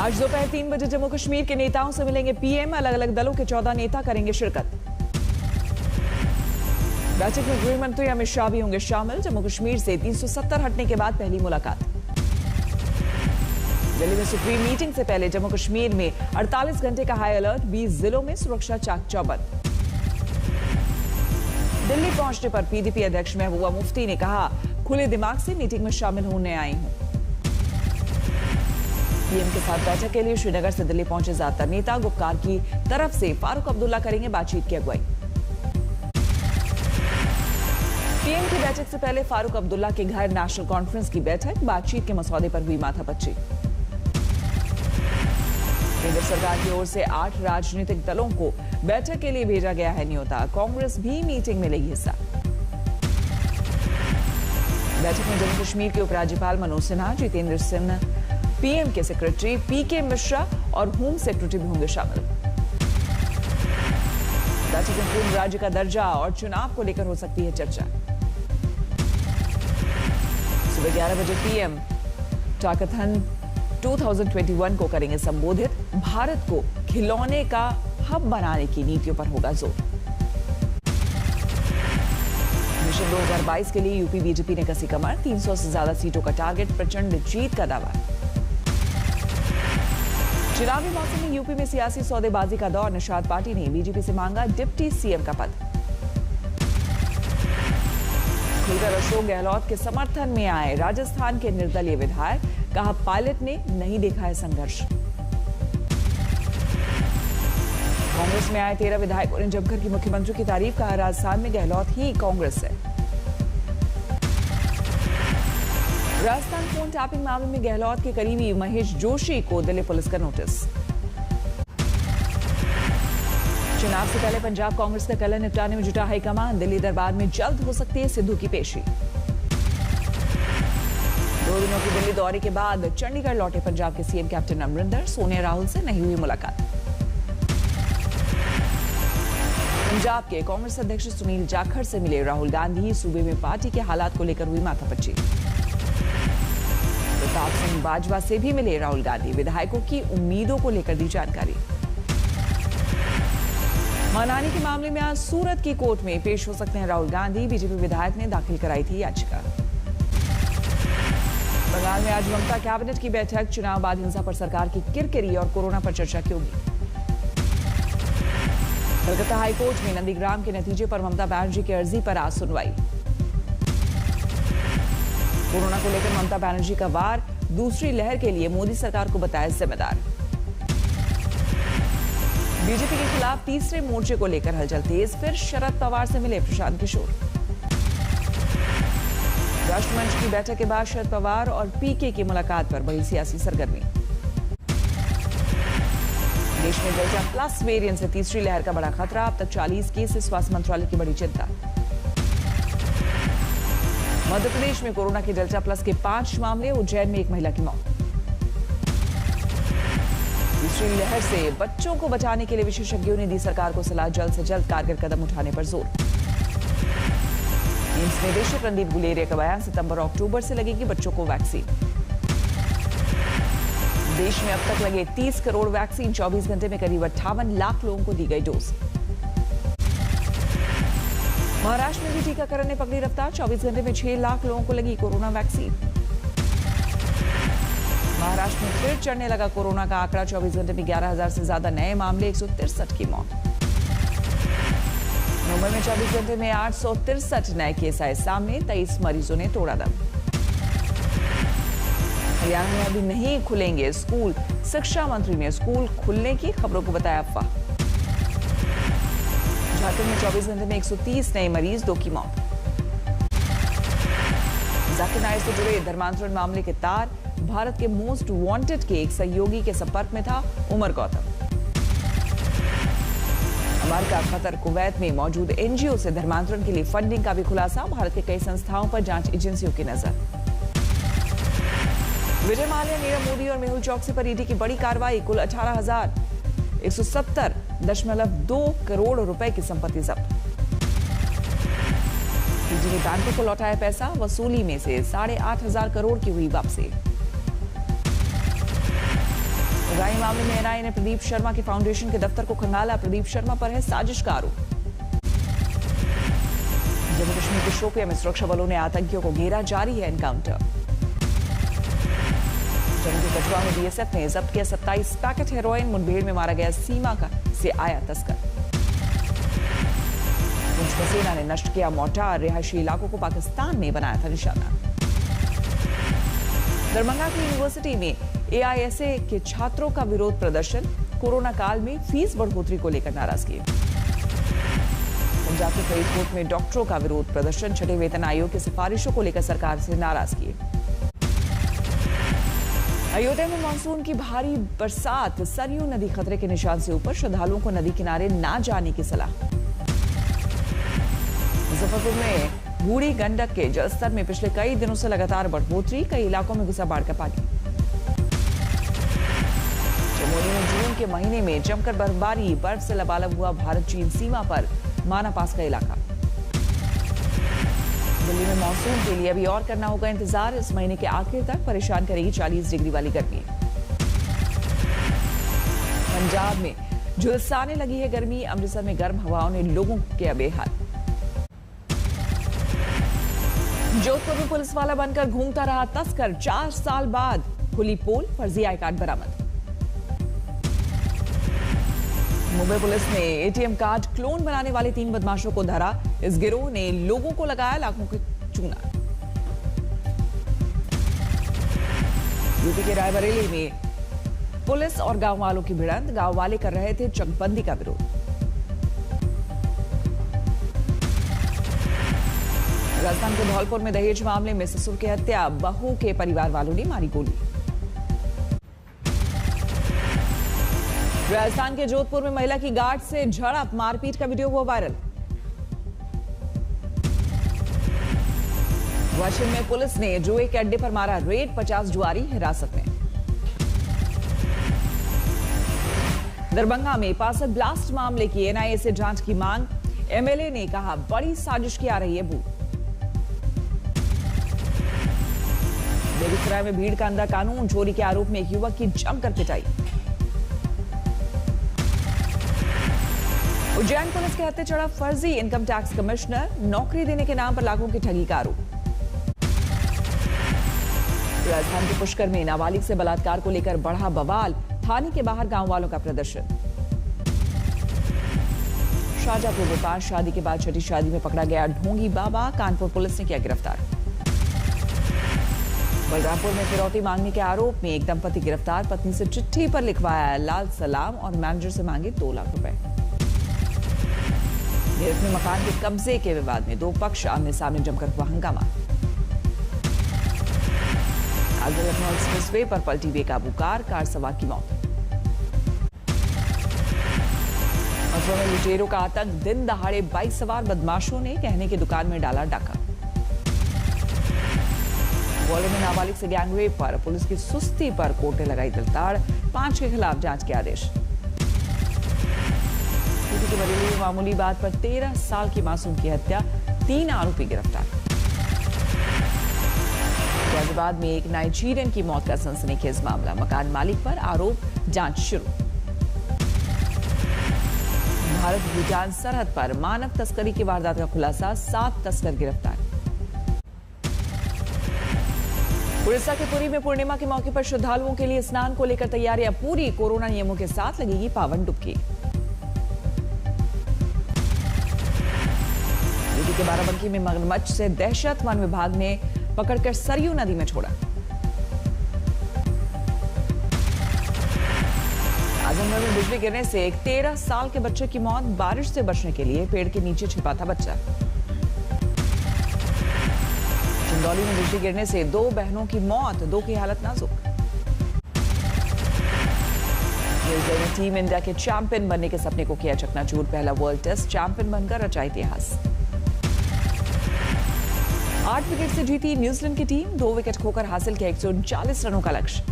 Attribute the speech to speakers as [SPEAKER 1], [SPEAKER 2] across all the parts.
[SPEAKER 1] आज दोपहर 3 बजे जम्मू कश्मीर के नेताओं से मिलेंगे पीएम। अलग अलग दलों के 14 नेता करेंगे शिरकत। बैठक में गृह मंत्री अमित शाह भी होंगे शामिल। जम्मू कश्मीर से 370 हटने के बाद पहली मुलाकात। दिल्ली में सुप्रीम मीटिंग से पहले जम्मू कश्मीर में 48 घंटे का हाई अलर्ट। 20 जिलों में सुरक्षा चाक चौबंद। दिल्ली पहुंचने पर पीडीपी अध्यक्ष महबूबा मुफ्ती ने कहा, खुले दिमाग से मीटिंग में शामिल होने आई हूं। पीएम के साथ बैठक के लिए श्रीनगर से दिल्ली पहुंचे ज्यादातर नेता। गुपकार की तरफ से फारूक अब्दुल्ला करेंगे बातचीत की अगुवाई। पीएम की बैठक से पहले फारूक अब्दुल्ला के घर नेशनल कॉन्फ्रेंस की बैठक। बातचीत के मसौदे पर हुई माथापच्ची। केंद्र सरकार की ओर से 8 राजनीतिक दलों को बैठक के लिए भेजा गया है न्योता। कांग्रेस भी मीटिंग में लेगी हिस्सा। बैठक में जम्मू कश्मीर के उपराज्यपाल मनोज सिन्हा, जितेंद्र सिंह, पीएम के सेक्रेटरी पीके मिश्रा और होम सेक्रेटरी भी होंगे शामिल। बैठक में पूर्ण राज्य का दर्जा और चुनाव को लेकर हो सकती है चर्चा। सुबह 11 बजे पीएम टॉकाथन 2021 को करेंगे संबोधित। भारत को खिलौने का हब बनाने की नीतियों पर होगा जोर। मिशन 2022 के लिए यूपी बीजेपी ने कसी कमर। 300 से ज्यादा सीटों का टारगेट, प्रचंड जीत का दावा। चुनावी मौसम में यूपी में सियासी सौदेबाजी का दौर। निषाद पार्टी ने बीजेपी से मांगा डिप्टी सीएम का पद। खुलकर अशोक गहलोत के समर्थन में आए राजस्थान के निर्दलीय विधायक। कहा, पायलट ने नहीं देखा है संघर्ष। कांग्रेस में आए 13 विधायकों ने जमकर की मुख्यमंत्री की तारीफ। कहा, राजस्थान में गहलोत ही कांग्रेस है। राजस्थान फोन टैपिंग मामले में गहलोत के करीबी महेश जोशी को दिल्ली पुलिस का नोटिस। चुनाव से पहले पंजाब कांग्रेस का कलह निपटाने में जुटा हाईकमान। दिल्ली दरबार में जल्द हो सकती है सिद्धू की पेशी। 2 दिनों की दिल्ली दौरे के बाद चंडीगढ़ लौटे पंजाब के सीएम कैप्टन अमरिंदर। सोनिया राहुल से नहीं हुई मुलाकात। पंजाब के कांग्रेस अध्यक्ष सुनील जाखड़ से मिले राहुल गांधी। सूबे में पार्टी के हालात को लेकर हुई माथापच्ची। प्रताप सिंह बाजवा से भी मिले राहुल गांधी। विधायकों की उम्मीदों को लेकर दी जानकारी। मानहानि के मामले में आज सूरत की कोर्ट में पेश हो सकते हैं राहुल गांधी। बीजेपी विधायक ने दाखिल कराई थी याचिका। बंगाल में आज ममता कैबिनेट की बैठक। चुनाव बाद हिंसा पर सरकार की किरकिरी और कोरोना पर चर्चा की होगी। कलकत्ता हाईकोर्ट में नंदीग्राम के नतीजे पर ममता बनर्जी की अर्जी पर आज सुनवाई। कोरोना को लेकर ममता बनर्जी का वार। दूसरी लहर के लिए मोदी सरकार को बताया जिम्मेदार। बीजेपी के खिलाफ तीसरे मोर्चे को लेकर हलचल तेज। फिर शरद पवार से मिले प्रशांत किशोर। राष्ट्रमंच की बैठक के बाद शरद पवार और पीके की मुलाकात पर बड़ी सियासी सरगर्मी। देश में डेल्टा प्लस वेरिएंट से तीसरी लहर का बड़ा खतरा। अब तक 40 केसेस। स्वास्थ्य मंत्रालय की बड़ी चिंता। मध्य प्रदेश में कोरोना के डेल्टा प्लस के 5 मामले। उज्जैन में एक महिला की मौत। तीसरी लहर से बच्चों को बचाने के लिए विशेषज्ञों ने दी सरकार को सलाह। जल्द से जल्द कारगर कदम उठाने पर जोर। एम्स निदेशक रणदीप गुलेरिया का बयान, सितंबर और अक्टूबर से लगेगी बच्चों को वैक्सीन। देश में अब तक लगे 30 करोड़ वैक्सीन। 24 घंटे में करीब 58 लाख लोगों को दी गई डोज। महाराष्ट्र में भी टीकाकरण ने पकड़ी रफ्तार। 24 घंटे में 6 लाख लोगों को लगी कोरोना वैक्सीन। महाराष्ट्र में फिर चढ़ने लगा कोरोना का आंकड़ा। 24 घंटे में 11,000 से ज्यादा नए मामले। 163 की मौत। मुंबई में 24 घंटे में 863 नए केस आए सामने। 23 मरीजों ने तोड़ा दम। हरियाणा में अभी नहीं खुलेंगे स्कूल। शिक्षा मंत्री ने स्कूल खुलने की खबरों को बताया अफवाह। झारखंड में 24 घंटे में 130 नए मरीज। 2 की मौत। जाकिर नायक से जुड़े धर्मांतरण मामले के तार। भारत के मोस्ट वांटेड के एक सहयोगी के संपर्क में था Umar Gautam. America Qatar Kuwait में मौजूद एनजीओ से धर्मांतरण के लिए फंडिंग का भी खुलासा। भारत के कई संस्थाओं पर जांच एजेंसियों की नजर। विजय माल्या, नीरव मोदी और मेहुल चौकसी पर ईडी की बड़ी कार्रवाई। कुल 18,170.2 करोड़ रुपए की संपत्ति जब्त। ईडी ने बैंकों को लौटाया पैसा। वसूली में से 8,500 करोड़ की हुई वापसी। महंगाई मामले में एनआईए ने प्रदीप शर्मा के फाउंडेशन के दफ्तर को खंगाला। प्रदीप शर्मा पर है साजिश का आरोप। जम्मू कश्मीर के शोपियां में सुरक्षा बलों ने आतंकियों को घेरा, जारी है एनकाउंटर। जम्मू के कठुआ में बीएसएफ ने जब्त किया 27 पैकेट हेरोइन। मुठभेड़ में मारा गया सीमा का से आया तस्कर। सेना ने नष्ट किया मोर्टार। रिहायशी इलाकों को पाकिस्तान ने बनाया था निशाना। दरभंगा की यूनिवर्सिटी में एआईएसए के छात्रों का विरोध प्रदर्शन। कोरोना काल में फीस बढ़ोतरी को लेकर नाराजगी। पंजाब के फरीदकोट में डॉक्टरों का विरोध प्रदर्शन। छठे वेतन आयोग की सिफारिशों को लेकर सरकार से नाराजगी। अयोध्या में मानसून की भारी बरसात। सरयू नदी खतरे के निशान से ऊपर। श्रद्धालुओं को नदी किनारे ना जाने की सलाह। मुजफ्फरपुर में बूढ़ी गंडक के जलस्तर में पिछले कई दिनों से लगातार बढ़ोतरी। कई इलाकों में घुसा बाढ़ का पानी। चमोली में जून के महीने में जमकर बर्फबारी। बर्फ से लबालब हुआ भारत चीन सीमा पर माना पास का इलाका। दिल्ली में मानसून के लिए अभी और करना होगा इंतजार। इस महीने के आखिर तक परेशान करेगी 40 डिग्री वाली गर्मी। पंजाब में झुलसाने लगी है गर्मी। अमृतसर में गर्म हवाओं ने लोगों को किया बेहाल। जोधपुर में पुलिस वाला बनकर घूमता रहा तस्कर। 4 साल बाद खुली पोल। फर्जी आई कार्ड बरामद। मुंबई पुलिस ने एटीएम कार्ड क्लोन बनाने वाले 3 बदमाशों को धरा। इस गिरोह ने लोगों को लगाया लाखों का चूना। यूपी के रायबरेली में पुलिस और गांव वालों की भिड़ंत। गांव वाले कर रहे थे चकबंदी का विरोध। राजस्थान के धौलपुर में दहेज मामले में ससुर की हत्या। बहू के परिवार वालों ने मारी गोली। राजस्थान के जोधपुर में महिला की गार्ड से झड़प। मारपीट का वीडियो हुआ वायरल। वाशिंग में पुलिस ने जुए के अड्डे पर मारा रेड। 50 जुआरी हिरासत में। दरभंगा में पासद ब्लास्ट मामले की एनआईए से जांच की मांग। एमएलए ने कहा बड़ी साजिश की आ रही है बू। बेगूसराय में भीड़ का अंधा कानून। चोरी के आरोप में एक युवक की जमकर पिटाई। उज्जैन पुलिस के हत्थे चढ़ा फर्जी इनकम टैक्स कमिश्नर। नौकरी देने के नाम पर लाखों की ठगी का आरोप। राजस्थान के पुष्कर में नाबालिग से बलात्कार को लेकर बढ़ा बवाल। थाने के बाहर गांव वालों का प्रदर्शन। शाहजहांपुर में 5 शादी के बाद छठी शादी में पकड़ा गया ढोंगी बाबा। कानपुर पुलिस ने किया गिरफ्तार। बलरामपुर में फिरौती मांगने के आरोप में एक दंपति गिरफ्तार। पत्नी से चिट्ठी पर लिखवाया लाल सलाम और मैनेजर से मांगे 2 लाख रुपए। मेरठ में मकान के कब्जे के विवाद में 2 पक्ष आमने सामने जमकर हुआ हंगामा। आगरा लखनऊ एक्सप्रेसवे पर पलटी बेकाबू कार सवार की मौत। मथुरा में लुटेरों का आतंक। दिन दहाड़े बाइक सवार बदमाशों ने गहने की दुकान में डाला डाका। ग्वालियर में नाबालिग से गैंगरेप पर पुलिस की सुस्ती पर कोर्ट ने लगाई दिलताड़। 5 के खिलाफ जांच के आदेश। यूपी के बरेली में मामूली बात पर 13 साल की मासूम की हत्या। 3 आरोपी गिरफ्तार। गाजियाबाद में एक नाइजीरियन की मौत का सनसनीखेज मामला। मकान मालिक पर आरोप। जांच शुरू। भारत भूटान सरहद पर मानव तस्करी की वारदात का खुलासा। 7 तस्कर गिरफ्तार। उड़ीसा के पुरी में पूर्णिमा के मौके पर श्रद्धालुओं के लिए स्नान को लेकर तैयारियां पूरी। कोरोना नियमों के साथ लगेगी पावन डुबकी। यूपी के बाराबंकी में मगरमच्छ से दहशत। वन विभाग ने पकड़कर सरयू नदी में छोड़ा। आजमगढ़ में बिजली गिरने से एक 13 साल के बच्चे की मौत। बारिश से बचने के लिए पेड़ के नीचे छिपा था बच्चा। चंदौली में बिजली गिरने से 2 बहनों की मौत। 2 की हालत नाजुक। न्यूजीलैंड ने टीम इंडिया के चैंपियन बनने के सपने को किया चकनाचूर। पहला वर्ल्ड टेस्ट चैंपियन बनकर रचा इतिहास। 8 विकेट से जीती न्यूजीलैंड की टीम। 2 विकेट खोकर हासिल किया 139 रनों का लक्ष्य।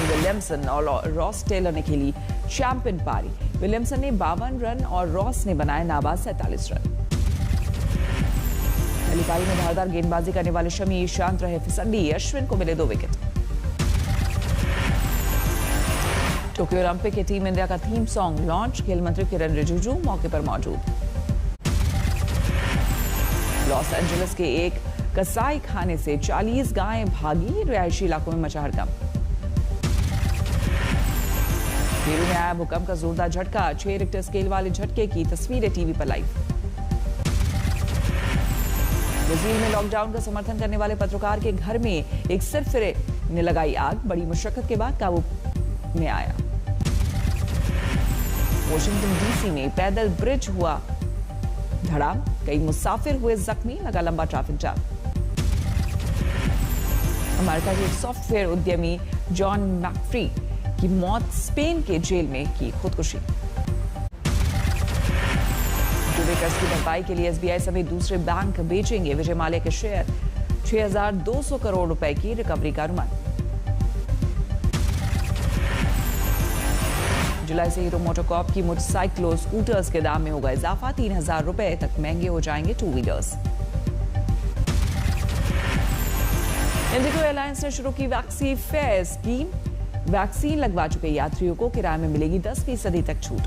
[SPEAKER 1] विलियमसन और रॉस टेलर ने खेली चैंपियन पारी। विलियमसन ने 52 रन और रॉस ने बनाए नाबाद 47 रन। पहली पारी में धारदार गेंदबाजी करने वाले शमी शांत रहे फिसड्डी। अश्विन को मिले 2 विकेट। टोक्यो ओलंपिक के टीम इंडिया का थीम सॉन्ग लॉन्च, खेल मंत्री किरण रिजिजू मौके पर मौजूद। लॉस एंजलिस के एक कसाई खाने से 40 गायें भागी, रिहायशी इलाकों में मचा हड़कंप। पेरू में आया भूकंप का जोरदार झटका, 6 रिक्टर स्केल वाले झटके की तस्वीरें टीवी पर लाइव। ब्राजील में लॉकडाउन का समर्थन करने वाले पत्रकार के घर में एक सरफिरे ने लगाई आग, बड़ी मुशक्कत के बाद काबू में आया। वाशिंगटन डीसी में पैदल ब्रिज हुआ धड़ाम, कई मुसाफिर हुए जख्मी, लगा लंबा ट्रैफिक जाम। अमेरिका के एक सॉफ्टवेयर उद्यमी जॉन मैकफ्री की मौत, स्पेन के जेल में की खुदकुशी। डूबे कर्ज की भरपाई के लिए एसबीआई समेत दूसरे बैंक बेचेंगे विजय माल्या के शेयर, 6,200 करोड़ रुपए की रिकवरी का अनुमान। जुलाई से हीरो मोटोकॉर्प की मोटरसाइकिलों स्कूटर्स के दाम में होगा इजाफा, 3,000 रुपए तक महंगे हो जाएंगे टू व्हीलर्स। इंडिगो एयरलाइंस ने शुरू की वैक्सी फेयर स्कीम, वैक्सीन लगवा चुके यात्रियों को किराए में मिलेगी 10% तक छूट।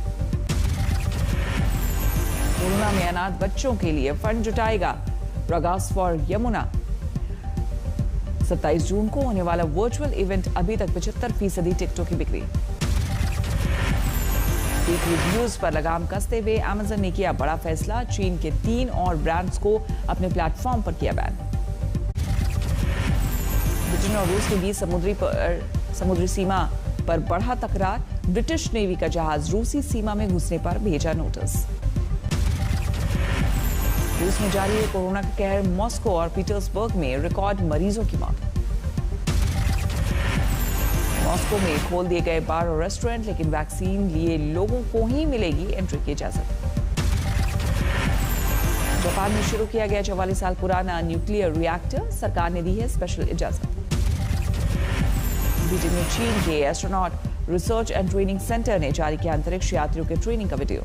[SPEAKER 1] कोरोना में अनाथ बच्चों के लिए फंड जुटाएगा रगास फॉर यमुना। 27 जून को होने वाला वर्चुअल इवेंट, अभी तक 75% टिकटों की बिक्री। फेक रिव्यूज पर लगाम कसते हुए अमेजन ने किया बड़ा फैसला, चीन के 3 और ब्रांड्स को अपने प्लेटफॉर्म पर किया बैन। ब्रिटेन और रूस के बीच समुद्री सीमा पर बढ़ा तकरार, ब्रिटिश नेवी का जहाज रूसी सीमा में घुसने पर भेजा नोटिस। रूस में जारी है कोरोना का कहर, मॉस्को और पीटर्सबर्ग में रिकॉर्ड मरीजों की मौत। मॉस्को में खोल दिए गए बार और रेस्टोरेंट, लेकिन वैक्सीन लिए लोगों को ही मिलेगी एंट्री की इजाजत। जापान में शुरू किया गया 44 साल पुराना न्यूक्लियर रिएक्टर, सरकार ने दी है स्पेशल इजाजत। बीजिंग में चीन के astronaut research and training centre ने जारी किया अंतरिक्ष यात्रियों के ट्रेनिंग का वीडियो।